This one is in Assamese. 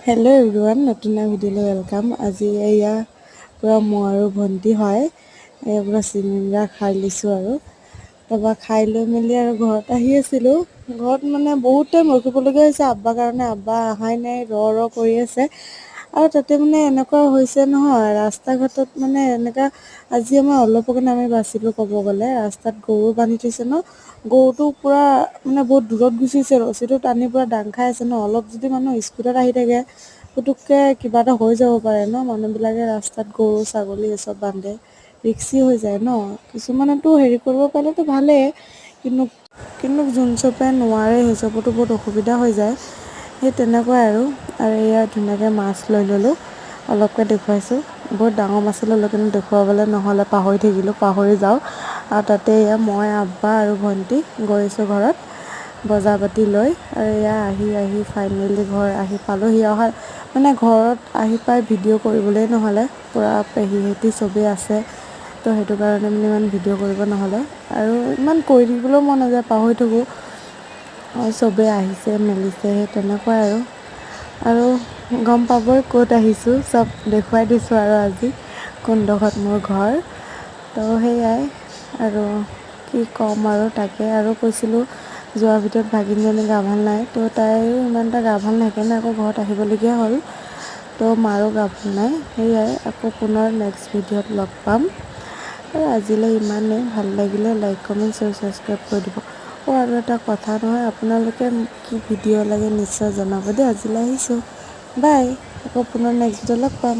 হেল্ল' এভৰিৱান, নতুন ভিডিঅ'লৈ ৱেলকাম। আজি এয়া পূৰা মই আৰু ভণ্টি হয় পূৰা চিলিণ্ডাৰ খাই লৈছোঁ আৰু তাৰপৰা খাই লৈ মেলি আৰু ঘৰত আহি আছিলোঁ। ঘৰত মানে বহুত টাইম ৰখিবলগীয়া হৈছে আব্বাৰ কাৰণে। আব্বা অহাই নাই, ৰ কৰি আছে। আৰু তাতে মানে এনেকুৱা হৈছে নহয়, ৰাস্তা ঘাটত মানে এনেকুৱা আজি আমাৰ অলপৰ কাৰণে আমি বাচিলোঁ। ক'ব গ'লে ৰাস্তাত গৰু বান্ধি থৈছে ন, গৰুটো পূৰা মানে বহুত দূৰত গুচিছে, ৰছীটো টানি পূৰা দাং খাই আছে ন। অলপ যদি মানুহ স্পীডত আহি থাকে পুতুককৈ কিবা এটা হৈ যাব পাৰে ন। মানুহবিলাকে ৰাস্তাত গৰু ছাগলী এচব বান্ধে, ৰিক্সি হৈ যায় ন। কিছুমানেতো হেৰি কৰিব পাৰিলেতো ভালেই, কিন্তু যোন চবে নোৱাৰে সেই চবতো বহুত অসুবিধা হৈ যায়। সেই তেনেকুৱাই আৰু এয়া ধুনীয়াকৈ মাছ লৈ ল'লোঁ, অলপকৈ দেখুৱাইছোঁ। বহুত ডাঙৰ মাছ ল'লোঁ কিন্তু দেখুৱাবলৈ নহ'লে, পাহৰি যাওঁ। আৰু তাতে এয়া মই, আব্বা আৰু ভণ্টি গৈছোঁ ঘৰত বজাৰ পাতি লৈ। আৰু এয়া আহি ফাইনেলি ঘৰ আহি পালোঁহি। মানে ঘৰত আহি পাই ভিডিঅ' কৰিবলৈ নহ'লে, পূৰা পেহীহেঁতি চবেই আছে তো সেইটো কাৰণে মানে ইমান ভিডিঅ' কৰিব নহ'লে। আৰু ইমান কৰি থাকিবলৈও মন নাযায়, পাহৰি থাকোঁ। চবেই আহিছে মেলিছে সেই তেনেকুৱাই আৰু গম পাবই ক'ত আহিছোঁ, চব দেখুৱাই দিছোঁ আৰু আজি কোনডোখৰত মোৰ ঘৰ। তো সেয়াই আৰু কি ক'ম আৰু তাকে আৰু কৈছিলোঁ যোৱাৰ ভিতৰত ভাগিনজনী গা ভাল নাই, তো তাইৰো ইমান এটা গা ভাল নাই, সেইকাৰণে আকৌ ঘৰত আহিবলগীয়া হ'ল। তো মাৰো গা ভাল নাই। সেয়াই আকৌ পুনৰ নেক্সট ভিডিঅ'ত লগ পাম। আৰু আজিলৈ ইমানেই। ভাল লাগিলে লাইক, কমেণ্ট, শ্বেয়াৰ, ছাবস্ক্ৰাইব কৰি দিব। আৰু এটা কথা নহয়, আপোনালোকে কি ভিডিঅ' লাগে নিশ্চয় জনাব দেই। আজিলৈ আহিছোঁ, বাই। আকৌ পুনৰ নেক্সট ভিডিঅ'ত লগ পাম।